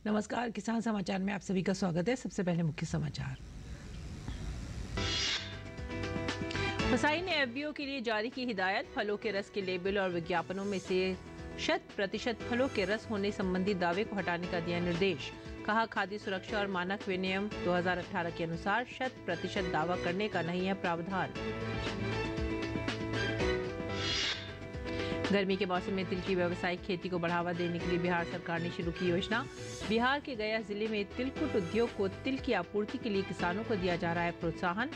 नमस्कार, किसान समाचार में आप सभी का स्वागत है। सबसे पहले मुख्य समाचार। फसाई ने एफबीओ के लिए जारी की हिदायत। फलों के रस के लेबल और विज्ञापनों में से 100% फलों के रस होने संबंधी दावे को हटाने का दिया निर्देश। कहा, खाद्य सुरक्षा और मानक विनियम 2018 के अनुसार 100% दावा करने का नहीं है प्रावधान। गर्मी के मौसम में तिल की व्यावसायिक खेती को बढ़ावा देने के लिए बिहार सरकार ने शुरू की योजना। बिहार के गया जिले में तिलकुट उद्योग को तिल की आपूर्ति के लिए किसानों को दिया जा रहा है प्रोत्साहन।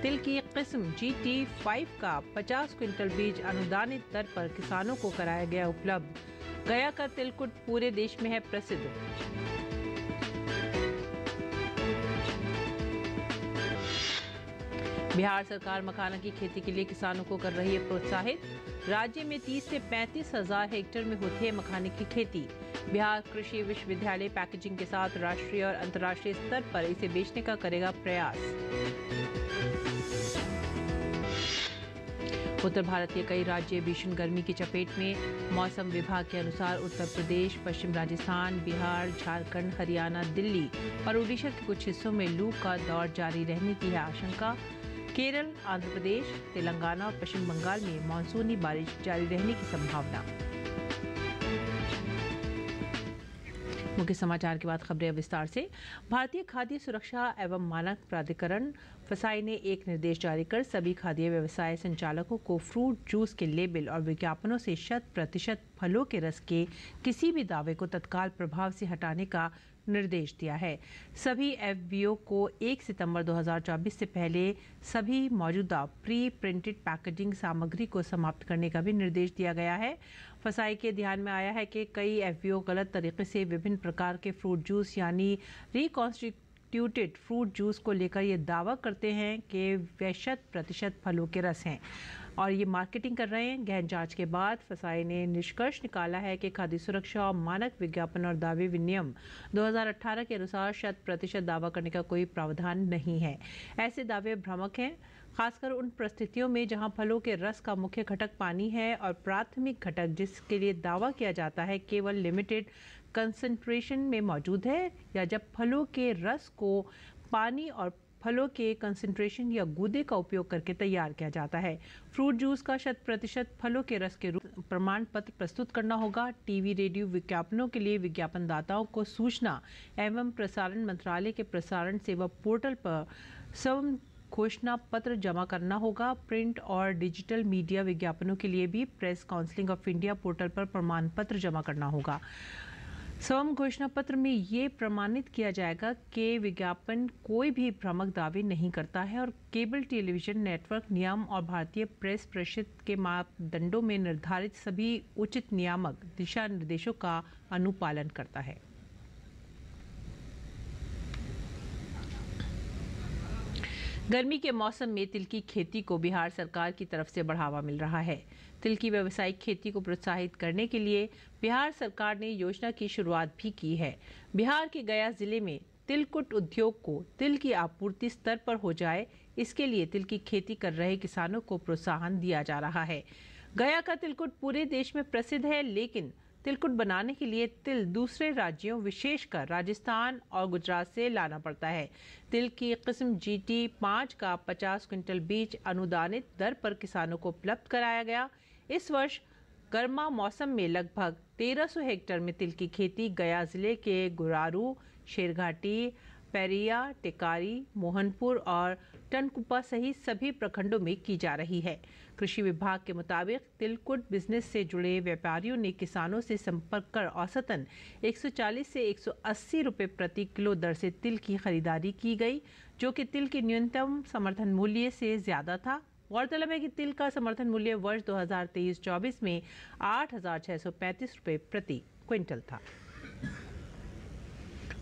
तिल की किस्म GT5 का 50 क्विंटल बीज अनुदानित दर पर किसानों को कराया गया उपलब्ध। गया का तिलकुट पूरे देश में है प्रसिद्ध। बिहार सरकार मखाना की खेती के लिए किसानों को कर रही है प्रोत्साहित। राज्य में 30 से 35 हजार हेक्टेयर में होती है मखाने की खेती। बिहार कृषि विश्वविद्यालय पैकेजिंग के साथ राष्ट्रीय और अंतर्राष्ट्रीय स्तर पर इसे बेचने का करेगा प्रयास। उत्तर भारत के कई राज्य भीषण गर्मी की चपेट में। मौसम विभाग के अनुसार उत्तर प्रदेश, पश्चिम राजस्थान, बिहार, झारखंड, हरियाणा, दिल्ली और उड़ीसा के कुछ हिस्सों में लू का दौर जारी रहने की है आशंका। केरल, आंध्र प्रदेश, तेलंगाना और पश्चिम बंगाल में मानसूनी बारिश जारी रहने की संभावना। मुख्य समाचार के बाद खबरें विस्तार से। भारतीय खाद्य सुरक्षा एवं मानक प्राधिकरण फसाई ने एक निर्देश जारी कर सभी खाद्य व्यवसाय संचालकों को फ्रूट जूस के लेबल और विज्ञापनों से 100% फलों के रस के किसी भी दावे को तत्काल प्रभाव से हटाने का निर्देश दिया है। सभी एफबीओ को 1 सितंबर 2024 से पहले सभी मौजूदा प्री प्रिंटेड पैकेजिंग सामग्री को समाप्त करने का भी निर्देश दिया गया है। फसाई के ध्यान में आया है कि कई एफबीओ गलत तरीके से विभिन्न प्रकार के फ्रूट जूस यानी रिकॉन्स्टिट्यूटेड फ्रूट जूस को लेकर ये दावा करते हैं कि वे 100% फलों के रस हैं और ये मार्केटिंग कर रहे हैं। गहन जांच के बाद फसाई ने निष्कर्ष निकाला है कि खाद्य सुरक्षा और मानक विज्ञापन और दावे विनियम 2018 के अनुसार 100% दावा करने का कोई प्रावधान नहीं है। ऐसे दावे भ्रामक हैं, खासकर उन परिस्थितियों में जहां फलों के रस का मुख्य घटक पानी है और प्राथमिक घटक जिसके लिए दावा किया जाता है केवल लिमिटेड कंसंट्रेशन में मौजूद है, या जब फलों के रस को पानी और फलों के कंसंट्रेशन या गूदे का उपयोग करके तैयार किया जाता है। फ्रूट जूस का 100% फलों के रस के रूप प्रमाण पत्र प्रस्तुत करना होगा। टीवी रेडियो विज्ञापनों के लिए विज्ञापनदाताओं को सूचना एवं प्रसारण मंत्रालय के प्रसारण सेवा पोर्टल पर स्वयं घोषणा पत्र जमा करना होगा। प्रिंट और डिजिटल मीडिया विज्ञापनों के लिए भी press council of India portal पर प्रमाण पत्र जमा करना होगा। स्वयं घोषणा पत्र में ये प्रमाणित किया जाएगा कि विज्ञापन कोई भी भ्रामक दावे नहीं करता है और केबल टेलीविजन नेटवर्क नियम और भारतीय प्रेस परिषद के मापदंडों में निर्धारित सभी उचित नियामक दिशा निर्देशों का अनुपालन करता है। गर्मी के मौसम में तिल की खेती को बिहार सरकार की तरफ से बढ़ावा मिल रहा है। तिल की व्यावसायिक खेती को प्रोत्साहित करने के लिए बिहार सरकार ने योजना की शुरुआत भी की है। बिहार के गया जिले में तिलकुट उद्योग को तिल की आपूर्ति स्तर पर हो जाए, इसके लिए तिल की खेती कर रहे किसानों को प्रोत्साहन दिया जा रहा है। गया का तिलकुट पूरे देश में प्रसिद्ध है, लेकिन तिलकुट बनाने के लिए तिल दूसरे राज्यों विशेषकर राजस्थान और गुजरात से लाना पड़ता है। तिल की किस्म GT5 का 50 क्विंटल बीज अनुदानित दर पर किसानों को उपलब्ध कराया गया। इस वर्ष गर्मा मौसम में लगभग 1300 हेक्टेयर में तिल की खेती गया जिले के गुरारू, शेरघाटी, पैरिया, टेकारी, मोहनपुर और टनकुपा सहित सभी प्रखंडों में की जा रही है। कृषि विभाग के मुताबिक तिलकुट बिजनेस से जुड़े व्यापारियों ने किसानों से संपर्क कर औसतन 140 से 180 रुपये प्रति किलो दर से तिल की खरीदारी की गई, जो कि तिल के न्यूनतम समर्थन मूल्य से ज्यादा था। गौरतलब है कि तिल का समर्थन मूल्य वर्ष 2023-24 में 8,635 रुपये प्रति क्विंटल था।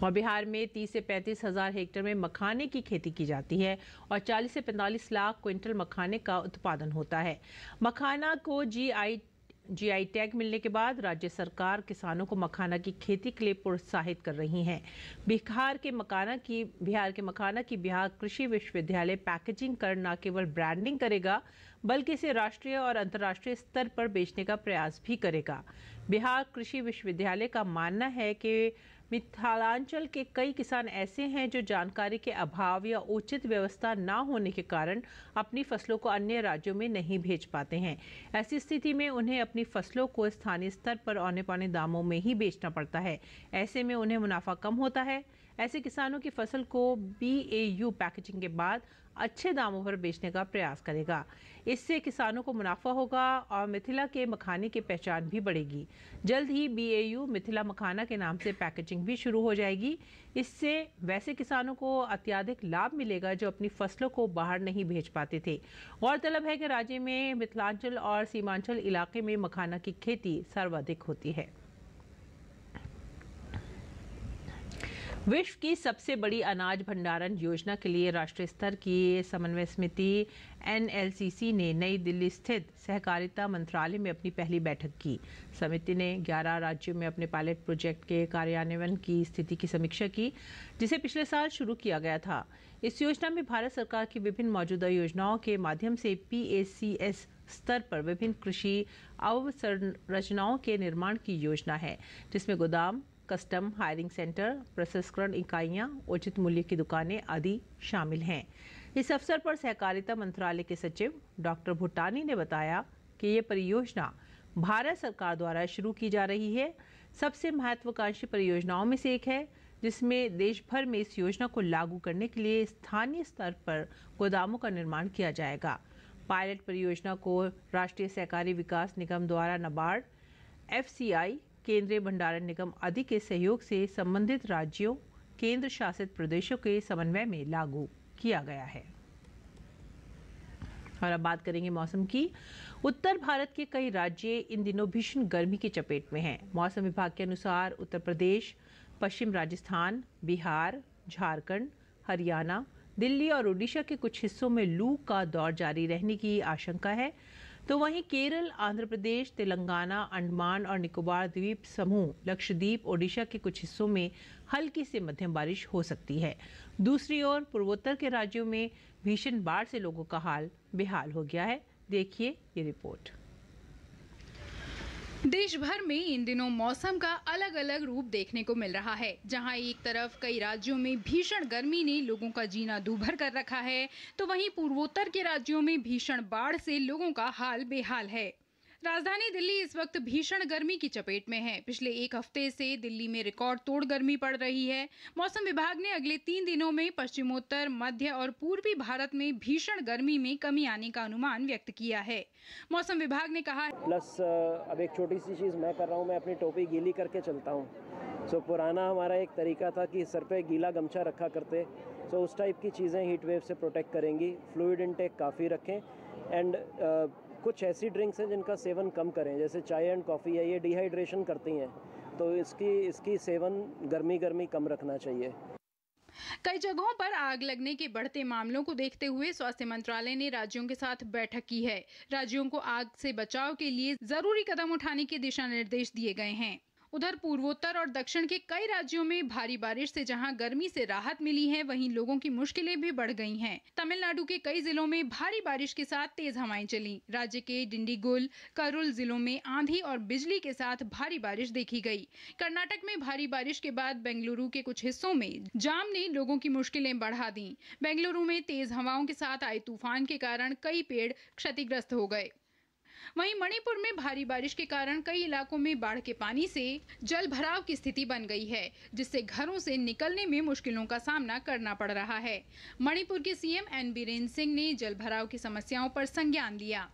और बिहार में 30 से 35 हजार हेक्टेयर में मखाने की खेती की जाती है और 40 से 45 लाख क्विंटल मखाने का उत्पादन होता है। मखाना को जीआई टैग मिलने के बाद राज्य सरकार किसानों को मखाना की खेती के लिए प्रोत्साहित कर रही है। बिहार के मखाना की बिहार कृषि विश्वविद्यालय पैकेजिंग कर न केवल ब्रांडिंग करेगा, बल्कि इसे राष्ट्रीय और अंतर्राष्ट्रीय स्तर पर बेचने का प्रयास भी करेगा। बिहार कृषि विश्वविद्यालय का मानना है कि मिथिलांचल के कई किसान ऐसे हैं जो जानकारी के अभाव या उचित व्यवस्था न होने के कारण अपनी फसलों को अन्य राज्यों में नहीं भेज पाते हैं। ऐसी स्थिति में उन्हें अपनी फसलों को स्थानीय स्तर पर औने पौने दामों में ही बेचना पड़ता है। ऐसे में उन्हें मुनाफा कम होता है। ऐसे किसानों की फसल को BAU पैकेजिंग के बाद अच्छे दामों पर बेचने का प्रयास करेगा। इससे किसानों को मुनाफा होगा और मिथिला के मखाने की पहचान भी बढ़ेगी। जल्द ही BAU मिथिला मखाना के नाम से पैकेजिंग भी शुरू हो जाएगी। इससे वैसे किसानों को अत्यधिक लाभ मिलेगा जो अपनी फसलों को बाहर नहीं भेज पाते थे। गौरतलब है कि राज्य में मिथिलांचल और सीमांचल इलाके में मखाना की खेती सर्वाधिक होती है। विश्व की सबसे बड़ी अनाज भंडारण योजना के लिए राष्ट्रीय स्तर की समन्वय समिति NLCC ने नई दिल्ली स्थित सहकारिता मंत्रालय में अपनी पहली बैठक की। समिति ने 11 राज्यों में अपने पायलट प्रोजेक्ट के कार्यान्वयन की स्थिति की समीक्षा की, जिसे पिछले साल शुरू किया गया था। इस योजना में भारत सरकार की विभिन्न मौजूदा योजनाओं के माध्यम से PACS स्तर पर विभिन्न कृषि अवसंरचनाओं के निर्माण की योजना है, जिसमें गोदाम, कस्टम, हायरिंग सेंटर, प्रसंस्करण इकाइयां, उचित मूल्य की दुकानें आदि शामिल हैं। इस अवसर पर सहकारिता मंत्रालय के सचिव डॉक्टर भूटानी ने बताया कि ये परियोजना भारत सरकार द्वारा शुरू की जा रही है। सबसे महत्वाकांक्षी परियोजनाओं में से एक है, जिसमें देश भर में इस योजना को लागू करने के लिए स्थानीय स्तर पर गोदामों का निर्माण किया जाएगा। पायलट परियोजना को राष्ट्रीय सहकारी विकास निगम द्वारा नाबार्ड, FCI, केंद्रीय भंडारण निगम आदि के सहयोग से संबंधित राज्यों, केंद्र शासित प्रदेशों के समन्वय में लागू किया गया है। और अब बात करेंगे मौसम की। उत्तर भारत के कई राज्य इन दिनों भीषण गर्मी की चपेट में हैं। मौसम विभाग के अनुसार उत्तर प्रदेश, पश्चिम राजस्थान, बिहार, झारखंड, हरियाणा, दिल्ली और ओडिशा के कुछ हिस्सों में लू का दौर जारी रहने की आशंका है, तो वहीं केरल, आंध्र प्रदेश, तेलंगाना, अंडमान और निकोबार द्वीप समूह, लक्षद्वीप, ओडिशा के कुछ हिस्सों में हल्की से मध्यम बारिश हो सकती है। दूसरी ओर पूर्वोत्तर के राज्यों में भीषण बाढ़ से लोगों का हाल बेहाल हो गया है। देखिए ये रिपोर्ट। देश भर में इन दिनों मौसम का अलग अलग रूप देखने को मिल रहा है। जहां एक तरफ कई राज्यों में भीषण गर्मी ने लोगों का जीना दूभर कर रखा है, तो वहीं पूर्वोत्तर के राज्यों में भीषण बाढ़ से लोगों का हाल बेहाल है। राजधानी दिल्ली इस वक्त भीषण गर्मी की चपेट में है। पिछले एक हफ्ते से दिल्ली में रिकॉर्ड तोड़ गर्मी पड़ रही है। मौसम विभाग ने अगले 3 दिनों में पश्चिमोत्तर, मध्य और पूर्वी भारत में भीषण गर्मी में कमी आने का अनुमान व्यक्त किया है। मौसम विभाग ने कहा प्लस अब एक छोटी सी चीज़ मैं कर रहा हूँ, मैं अपनी टोपी गीली करके चलता हूँ। सो पुराना हमारा एक तरीका था कि सर पे गीला गमछा रखा करते। सो उस टाइप की चीज़ें हीट वेव से प्रोटेक्ट करेंगी। फ्लूइड इनटेक काफ़ी रखें एंड कुछ ऐसी ड्रिंक्स हैं जिनका सेवन कम करें, जैसे चाय एंड कॉफ़ी है, ये डिहाइड्रेशन करती हैं, तो इसकी सेवन गर्मी कम रखना चाहिए। कई जगहों पर आग लगने के बढ़ते मामलों को देखते हुए स्वास्थ्य मंत्रालय ने राज्यों के साथ बैठक की है। राज्यों को आग से बचाव के लिए जरूरी कदम उठाने के दिशा निर्देश दिए गए हैं। उधर पूर्वोत्तर और दक्षिण के कई राज्यों में भारी बारिश से जहां गर्मी से राहत मिली है, वहीं लोगों की मुश्किलें भी बढ़ गई हैं। तमिलनाडु के कई जिलों में भारी बारिश के साथ तेज हवाएं चली। राज्य के डिंडीगुल, करूल जिलों में आंधी और बिजली के साथ भारी बारिश देखी गई। कर्नाटक में भारी बारिश के बाद बेंगलुरु के कुछ हिस्सों में जाम ने लोगों की मुश्किलें बढ़ा दी। बेंगलुरु में तेज हवाओं के साथ आए तूफान के कारण कई पेड़ क्षतिग्रस्त हो गए। वहीं मणिपुर में भारी बारिश के कारण कई इलाकों में बाढ़ के पानी से जल भराव की स्थिति बन गई है, जिससे घरों से निकलने में मुश्किलों का सामना करना पड़ रहा है। मणिपुर के CM एन बीरेन सिंह ने जल भराव की समस्याओं पर संज्ञान लिया।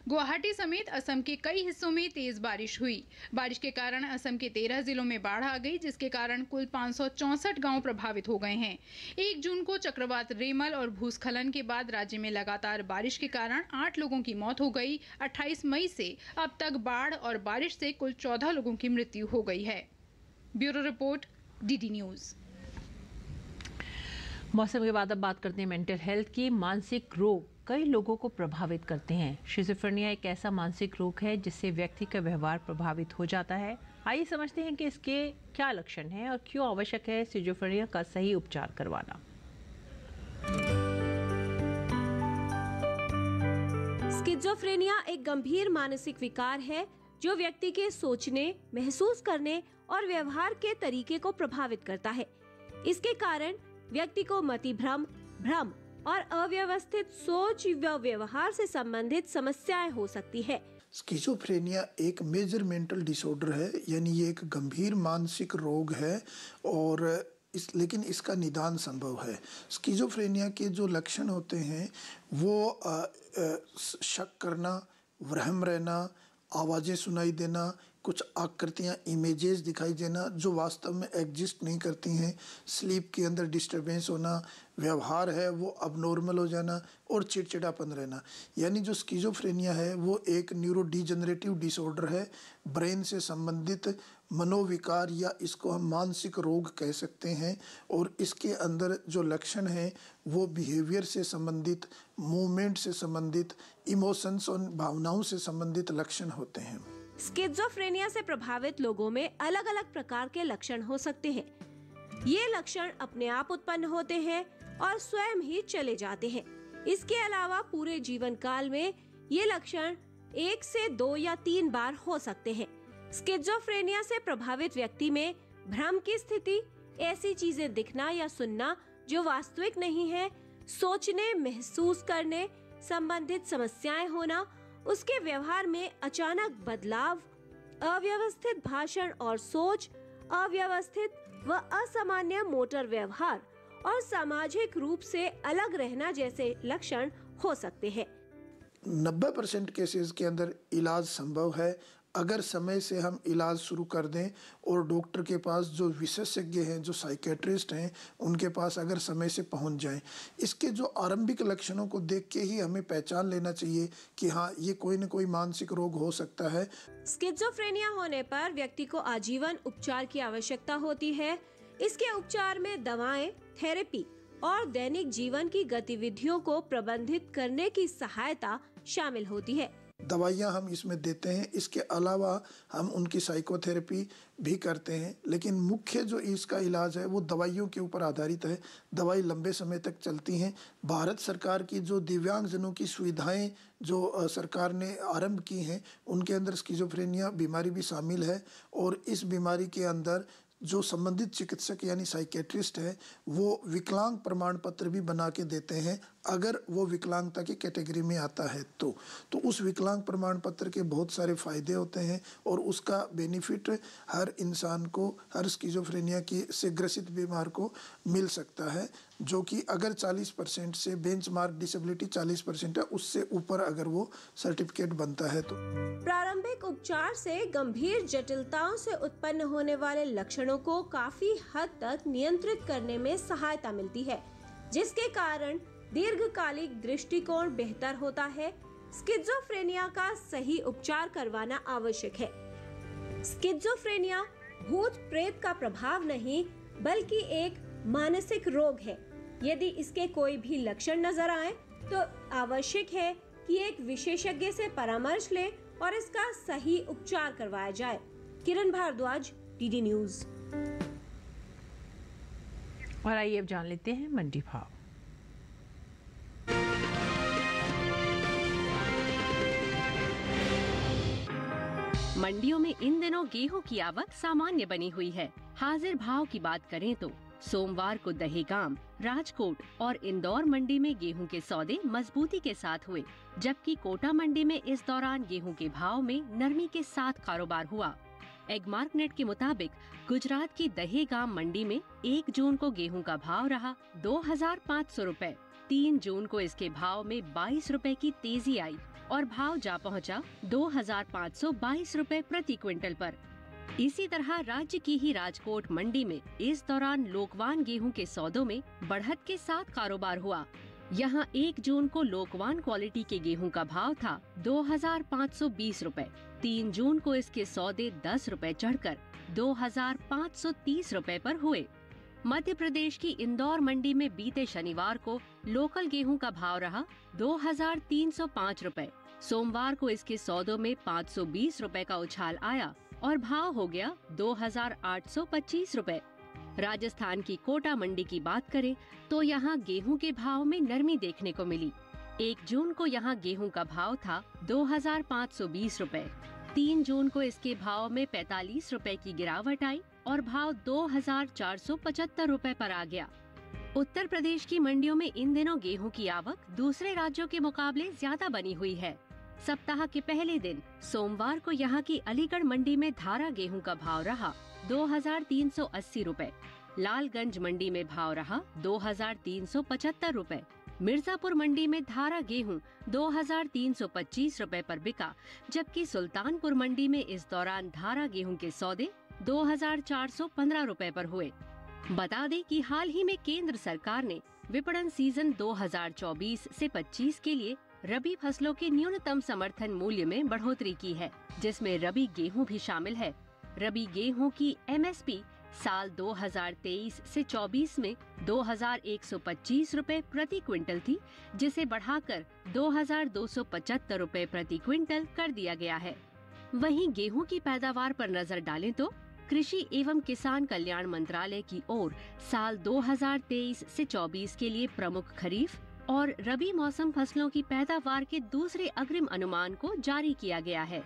गुवाहाटी समेत असम के कई हिस्सों में तेज बारिश हुई। बारिश के कारण असम के 13 जिलों में बाढ़ आ गई, जिसके कारण कुल 564 गांव प्रभावित हो गए हैं। 1 जून को चक्रवात रेमल और भूस्खलन के बाद राज्य में लगातार बारिश के कारण 8 लोगों की मौत हो गई। 28 मई से अब तक बाढ़ और बारिश से कुल 14 लोगों की मृत्यु हो गई है। Bureau report, DD news. मौसम के बाद अब बात करते हैं मेंटल हेल्थ की। मानसिक रोग कई लोगों को प्रभावित करते हैं। शिज़ोफ्रेनिया एक ऐसा मानसिक रोग है जिससे व्यक्ति का व्यवहार प्रभावित हो जाता है। आइए समझते हैं कि इसके क्या लक्षण हैं और क्यों आवश्यक है शिज़ोफ्रेनिया का सही उपचार करवाना। स्किज़ोफ्रेनिया एक गंभीर मानसिक विकार है जो व्यक्ति के सोचने, महसूस करने और व्यवहार के तरीके को प्रभावित करता है। इसके कारण व्यक्ति को मतिभ्रम, भ्रम और अव्यवस्थित सोच व व्यवहार से संबंधित समस्याएं हो सकती है। स्किज़ोफ्रेनिया एक मेजर मेंटल डिसऑर्डर है, यानी ये एक गंभीर मानसिक रोग है और लेकिन इसका निदान संभव है। स्किज़ोफ्रेनिया के जो लक्षण होते हैं वो शक करना, वहम रहना, आवाज़ें सुनाई देना, कुछ आकृतियाँ, इमेजेस दिखाई देना जो वास्तव में एग्जिस्ट नहीं करती हैं, स्लीप के अंदर डिस्टर्बेंस होना, व्यवहार है वो अबनॉर्मल हो जाना और चिड़चिड़ापन रहना। यानी जो स्किज़ोफ्रेनिया है वो एक न्यूरोडीजनरेटिव डिसऑर्डर है, ब्रेन से संबंधित मनोविकार या इसको हम मानसिक रोग कह सकते हैं। और इसके अंदर जो लक्षण हैं वो बिहेवियर से संबंधित, मूवमेंट से संबंधित, इमोशंस और भावनाओं से संबंधित लक्षण होते हैं। स्किज़ोफ्रेनिया से प्रभावित लोगों में अलग अलग प्रकार के लक्षण हो सकते हैं। ये लक्षण अपने आप उत्पन्न होते हैं और स्वयं ही चले जाते हैं। इसके अलावा पूरे जीवन काल में ये लक्षण 1 से 2 या 3 बार हो सकते हैं। स्किज़ोफ्रेनिया से प्रभावित व्यक्ति में भ्रम की स्थिति, ऐसी चीजें दिखना या सुनना जो वास्तविक नहीं है, सोचने, महसूस करने संबंधित समस्याएं होना, उसके व्यवहार में अचानक बदलाव, अव्यवस्थित भाषण और सोच, अव्यवस्थित व असामान्य मोटर व्यवहार और सामाजिक रूप से अलग रहना जैसे लक्षण हो सकते हैं। 90% केसेस के अंदर इलाज संभव है अगर समय से हम इलाज शुरू कर दें और डॉक्टर के पास जो विशेषज्ञ हैं, जो साइकेट्रिस्ट हैं, उनके पास अगर समय से पहुंच जाएं। इसके जो आरंभिक लक्षणों को देख के ही हमें पहचान लेना चाहिए कि हाँ, ये कोई न कोई मानसिक रोग हो सकता है। स्किज़ोफ्रेनिया होने पर व्यक्ति को आजीवन उपचार की आवश्यकता होती है। इसके उपचार में दवाएं, थेरेपी और दैनिक जीवन की गतिविधियों को प्रबंधित करने की सहायता शामिल होती है। दवाइयाँ हम इसमें देते हैं, इसके अलावा हम उनकी साइकोथेरेपी भी करते हैं, लेकिन मुख्य जो इसका इलाज है वो दवाइयों के ऊपर आधारित है। दवाई लंबे समय तक चलती हैं। भारत सरकार की जो दिव्यांगजनों की सुविधाएं जो सरकार ने आरंभ की हैं, उनके अंदर स्किज़ोफ्रेनिया बीमारी भी शामिल है। और इस बीमारी के अंदर जो संबंधित चिकित्सक यानी साइकेट्रिस्ट है वो विकलांग प्रमाण पत्र भी बना के देते हैं अगर वो विकलांगता की कैटेगरी में आता है तो उस विकलांग प्रमाण पत्र के बहुत सारे फ़ायदे होते हैं और उसका बेनिफिट हर इंसान को, हर स्किज़ोफ्रेनिया की से ग्रसित बीमार को मिल सकता है, जो कि अगर 40% से बेंचमार्क डिसेबिलिटी 40% है, उससे ऊपर अगर वो सर्टिफिकेट बनता है तो। प्रारंभिक उपचार से गंभीर जटिलताओं से उत्पन्न होने वाले लक्षणों को काफी हद तक नियंत्रित करने में सहायता मिलती है, जिसके कारण दीर्घकालिक दृष्टिकोण बेहतर होता है। स्किज़ोफ्रेनिया का सही उपचार करवाना आवश्यक है। स्किज़ोफ्रेनिया भूत प्रेत का प्रभाव नहीं बल्कि एक मानसिक रोग है। यदि इसके कोई भी लक्षण नजर आए तो आवश्यक है कि एक विशेषज्ञ से परामर्श लें और इसका सही उपचार करवाया जाए। किरण भारद्वाज, डीडी न्यूज। और आइए अब जान लेते हैं मंडी भाव। मंडियों में इन दिनों गेहूं की आवक सामान्य बनी हुई है। हाजिर भाव की बात करें तो सोमवार को दहेगाम, राजकोट और इंदौर मंडी में गेहूं के सौदे मजबूती के साथ हुए, जबकि कोटा मंडी में इस दौरान गेहूं के भाव में नरमी के साथ कारोबार हुआ। एगमार्कनेट के मुताबिक गुजरात की दहेगाम मंडी में 1 जून को गेहूं का भाव रहा 2500 रुपए। 3 जून को इसके भाव में 22 रुपए की तेजी आई और भाव जा पहुंचा 2522 रुपए प्रति क्विंटल पर। इसी तरह राज्य की ही राजकोट मंडी में इस दौरान लोकवान गेहूं के सौदों में बढ़त के साथ कारोबार हुआ। यहां 1 जून को लोकवान क्वालिटी के गेहूं का भाव था 2520 रुपए। 3 जून को इसके सौदे 10 रुपए चढ़कर 2530 रुपए पर हुए। मध्य प्रदेश की इंदौर मंडी में बीते शनिवार को लोकल गेहूं का भाव रहा 2305 रुपए। सोमवार को इसके सौदों में 520 रुपए का उछाल आया और भाव हो गया 2825 रुपए। राजस्थान की कोटा मंडी की बात करें तो यहाँ गेहूं के भाव में नरमी देखने को मिली। 1 जून को यहाँ गेहूं का भाव था 2520 रुपए। 3 जून को इसके भाव में 45 रुपए की गिरावट आई और भाव 2,475 रुपए पर आ गया। उत्तर प्रदेश की मंडियों में इन दिनों गेहूं की आवक दूसरे राज्यों के मुकाबले ज्यादा बनी हुई है। सप्ताह के पहले दिन सोमवार को यहां की अलीगढ़ मंडी में धारा गेहूं का भाव रहा 2,380 रुपए, लालगंज मंडी में भाव रहा 2,375 रुपए, मिर्जापुर मंडी में धारा गेहूं 2,325 रुपए पर बिका, जबकि सुल्तानपुर मंडी में इस दौरान धारा गेहूं के सौदे 2,415 रुपए पर हुए। बता दें कि हाल ही में केंद्र सरकार ने विपणन सीजन 2024 से 25 के लिए रबी फसलों के न्यूनतम समर्थन मूल्य में बढ़ोतरी की है, जिसमें रबी गेहूं भी शामिल है। रबी गेहूं की MSP साल 2023 से 24 में 2,125 रुपए प्रति क्विंटल थी, जिसे बढ़ाकर 2,275 रुपए प्रति क्विंटल कर दिया गया है। वहीं गेहूं की पैदावार पर नजर डालें तो कृषि एवं किसान कल्याण मंत्रालय की ओर साल 2023 से 24 के लिए प्रमुख खरीफ और रबी मौसम फसलों की पैदावार के दूसरे अग्रिम अनुमान को जारी किया गया है।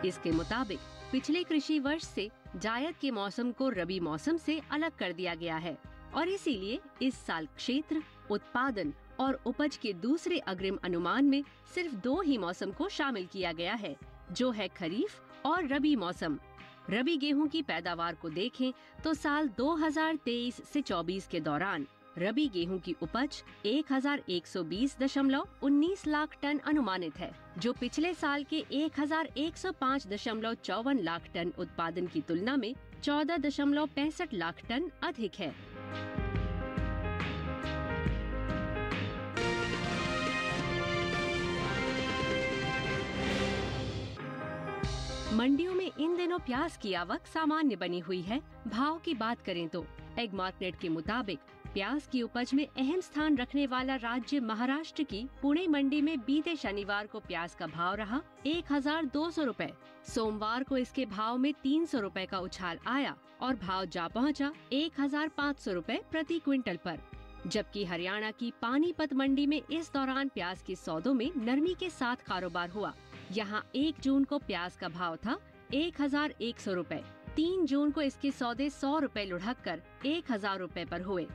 इसके मुताबिक पिछले कृषि वर्ष से जायद के मौसम को रबी मौसम से अलग कर दिया गया है और इसीलिए इस साल क्षेत्र, उत्पादन और उपज के दूसरे अग्रिम अनुमान में सिर्फ 2 ही मौसम को शामिल किया गया है, जो है खरीफ और रबी मौसम। रबी गेहूं की पैदावार को देखें तो साल 2023 से 24 के दौरान रबी गेहूं की उपज 1,120.19 लाख टन अनुमानित है, जो पिछले साल के 1,105.54 लाख टन उत्पादन की तुलना में 14.65 लाख टन अधिक है। मंडियों में इन दिनों प्याज की आवक सामान्य बनी हुई है। भाव की बात करें तो एग मार्केट के मुताबिक प्याज की उपज में अहम स्थान रखने वाला राज्य महाराष्ट्र की पुणे मंडी में बीते शनिवार को प्याज का भाव रहा 1,200 रुपए। सोमवार को इसके भाव में 300 रुपए का उछाल आया और भाव जा पहुंचा 1,500 रुपए प्रति क्विंटल पर। जबकि हरियाणा की पानीपत मंडी में इस दौरान प्याज के सौदों में नरमी के साथ कारोबार हुआ। यहाँ 1 जून को प्याज का भाव था 1,100 रुपए। 3 जून को इसके सौदे 100 रुपए लुढ़क कर 1,000 रुपए पर हुए।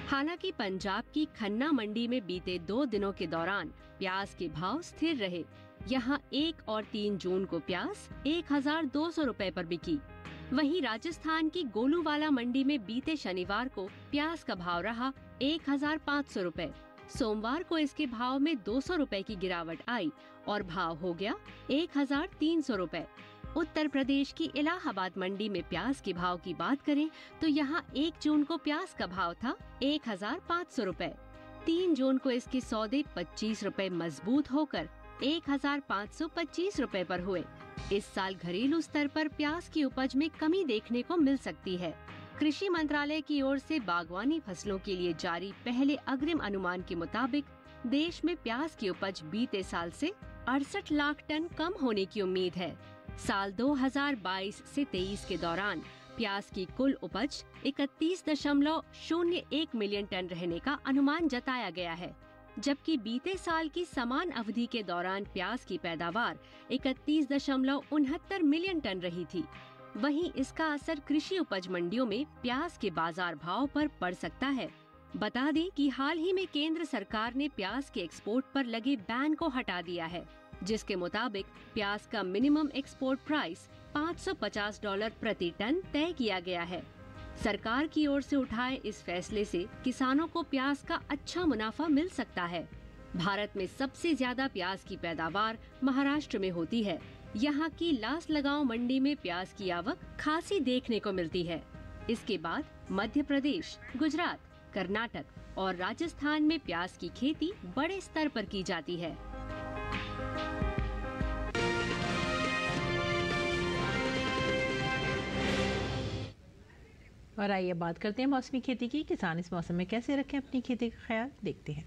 हालांकि पंजाब की खन्ना मंडी में बीते 2 दिनों के दौरान प्याज के भाव स्थिर रहे। यहाँ 1 और 3 जून को प्याज 1,200 रुपए पर बिकी। वहीं राजस्थान की गोलूवाला मंडी में बीते शनिवार को प्याज का भाव रहा 1,500 रुपए। सोमवार को इसके भाव में 200 रुपए की गिरावट आई और भाव हो गया 1,300 रुपए। उत्तर प्रदेश की इलाहाबाद मंडी में प्याज के भाव की बात करें तो यहाँ 1 जून को प्याज का भाव था 1,500 रुपए। 3 जून को इसके सौदे 25 रुपए मजबूत होकर 1,525 रुपए पर हुए। इस साल घरेलू स्तर पर प्याज की उपज में कमी देखने को मिल सकती है। कृषि मंत्रालय की ओर से बागवानी फसलों के लिए जारी पहले अग्रिम अनुमान के मुताबिक देश में प्याज की उपज बीते साल से 68 लाख टन कम होने की उम्मीद है। साल 2022 से 23 के दौरान प्याज की कुल उपज 31.01 मिलियन टन रहने का अनुमान जताया गया है, जबकि बीते साल की समान अवधि के दौरान प्याज की पैदावार 31.69 मिलियन टन रही थी। वहीं इसका असर कृषि उपज मंडियों में प्याज के बाजार भाव पर पड़ सकता है। बता दें कि हाल ही में केंद्र सरकार ने प्याज के एक्सपोर्ट पर लगे बैन को हटा दिया है, जिसके मुताबिक प्याज का मिनिमम एक्सपोर्ट प्राइस $550 प्रति टन तय किया गया है। सरकार की ओर से उठाए इस फैसले से किसानों को प्याज का अच्छा मुनाफा मिल सकता है। भारत में सबसे ज्यादा प्याज की पैदावार महाराष्ट्र में होती है। यहाँ की लास लगांव मंडी में प्याज की आवक खासी देखने को मिलती है। इसके बाद मध्य प्रदेश, गुजरात, कर्नाटक और राजस्थान में प्याज की खेती बड़े स्तर पर की जाती है। और आइए बात करते हैं मौसमी खेती की। किसान इस मौसम में कैसे रखें अपनी खेती का ख्याल, देखते हैं।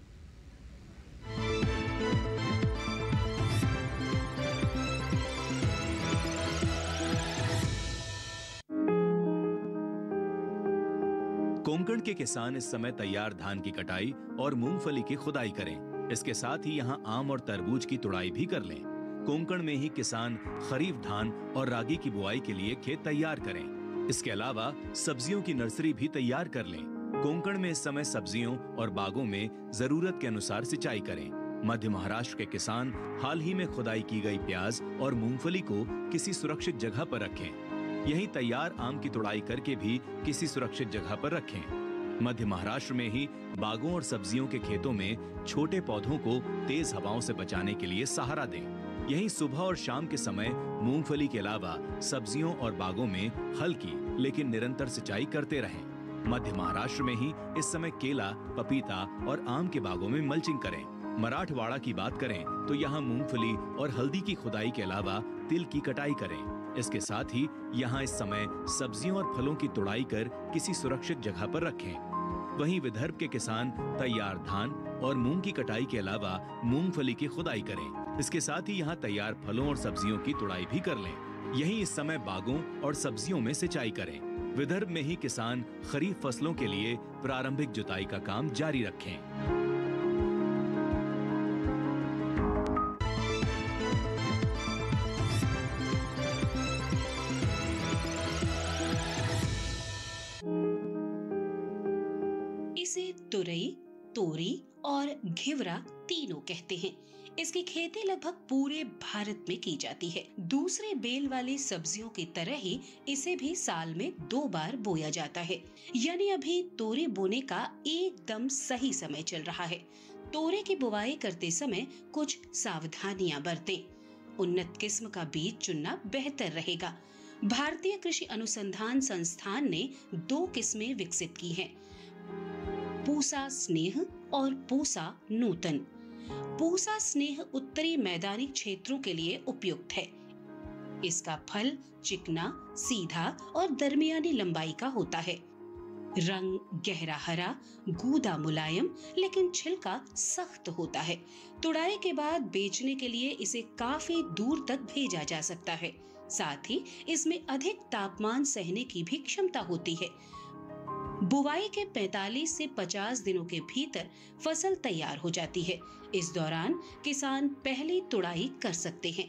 कोंकण के किसान इस समय तैयार धान की कटाई और मूंगफली की खुदाई करें। इसके साथ ही यहाँ आम और तरबूज की तुड़ाई भी कर लें। कोंकण में ही किसान खरीफ धान और रागी की बुआई के लिए खेत तैयार करें। इसके अलावा सब्जियों की नर्सरी भी तैयार कर लें। कोंकण में इस समय सब्जियों और बागों में जरूरत के अनुसार सिंचाई करें। मध्य महाराष्ट्र के किसान हाल ही में खुदाई की गई प्याज और मूंगफली को किसी सुरक्षित जगह पर रखें। यहीं तैयार आम की तुड़ाई करके भी किसी सुरक्षित जगह पर रखें। मध्य महाराष्ट्र में ही बागों और सब्जियों के खेतों में छोटे पौधों को तेज हवाओं से बचाने के लिए सहारा दें। यहीं सुबह और शाम के समय मूंगफली के अलावा सब्जियों और बागों में हल्की लेकिन निरंतर सिंचाई करते रहें। मध्य महाराष्ट्र में ही इस समय केला, पपीता और आम के बागों में मल्चिंग करें। मराठवाड़ा की बात करें तो यहाँ मूंगफली और हल्दी की खुदाई के अलावा तिल की कटाई करें। इसके साथ ही यहाँ इस समय सब्जियों और फलों की तुड़ाई कर किसी सुरक्षित जगह पर रखें। वहीं विदर्भ के किसान तैयार धान और मूंग की कटाई के अलावा मूंगफली की खुदाई करें। इसके साथ ही यहाँ तैयार फलों और सब्जियों की तुड़ाई भी कर लें। यहीं इस समय बागों और सब्जियों में सिंचाई करें। विदर्भ में ही किसान खरीफ फसलों के लिए प्रारंभिक जुताई का काम जारी रखें। इसे तुरई, तोरी और घिवरा तीनों कहते हैं। इसकी खेती लगभग पूरे भारत में की जाती है। दूसरे बेल वाली सब्जियों की तरह ही इसे भी साल में 2 बार बोया जाता है। यानी अभी तोरी बोने का एकदम सही समय चल रहा है। तोरे की बुवाई करते समय कुछ सावधानियां बरतें। उन्नत किस्म का बीज चुनना बेहतर रहेगा। भारतीय कृषि अनुसंधान संस्थान ने 2 किस्में विकसित की हैं, पूसा स्नेह और पूसा नूतन। पूसा स्नेह उत्तरी मैदानी क्षेत्रों के लिए उपयुक्त है। इसका फल चिकना, सीधा और दरमियानी लंबाई का होता है। रंग गहरा हरा, गूदा मुलायम, लेकिन छिलका सख्त होता है। तुड़ाई के बाद बेचने के लिए इसे काफी दूर तक भेजा जा सकता है। साथ ही इसमें अधिक तापमान सहने की भी क्षमता होती है। बुवाई के 45 से 50 दिनों के भीतर फसल तैयार हो जाती है। इस दौरान किसान पहली तुड़ाई कर सकते हैं।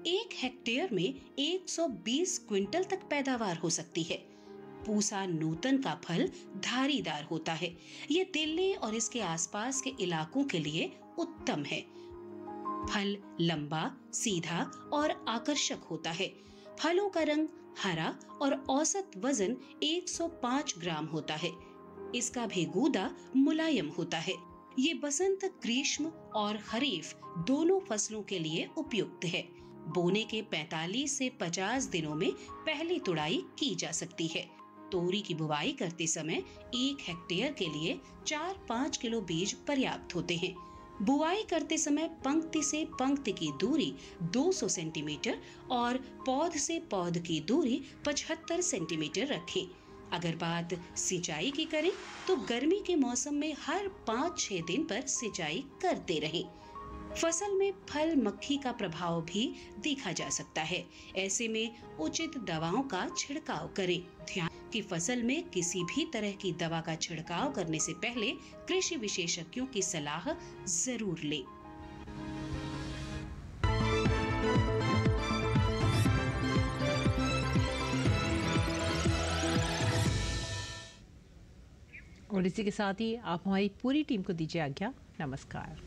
1 हेक्टेयर में 120 क्विंटल तक पैदावार हो सकती है। पूसा नूतन का फल धारीदार होता है। ये दिल्ली और इसके आसपास के इलाकों के लिए उत्तम है। फल लंबा, सीधा और आकर्षक होता है। फलों का रंग हरा और औसत वजन 105 ग्राम होता है। इसका भी गूदा मुलायम होता है। ये बसंत, ग्रीष्म और खरीफ दोनों फसलों के लिए उपयुक्त है। बोने के 45 से 50 दिनों में पहली तुड़ाई की जा सकती है। तोरी की बुवाई करते समय 1 हेक्टेयर के लिए 4-5 किलो बीज पर्याप्त होते हैं। बुआई करते समय पंक्ति से पंक्ति की दूरी 200 सेंटीमीटर और पौध से पौध की दूरी 75 सेंटीमीटर रखें। अगर बात सिंचाई की करें तो गर्मी के मौसम में हर 5-6 दिन पर सिंचाई करते रहें। फसल में फल मक्खी का प्रभाव भी देखा जा सकता है। ऐसे में उचित दवाओं का छिड़काव करें। ध्यान कि फसल में किसी भी तरह की दवा का छिड़काव करने से पहले कृषि विशेषज्ञों की सलाह जरूर लें। और इसी के साथ ही आप हमारी पूरी टीम को दीजिए आज्ञा। नमस्कार।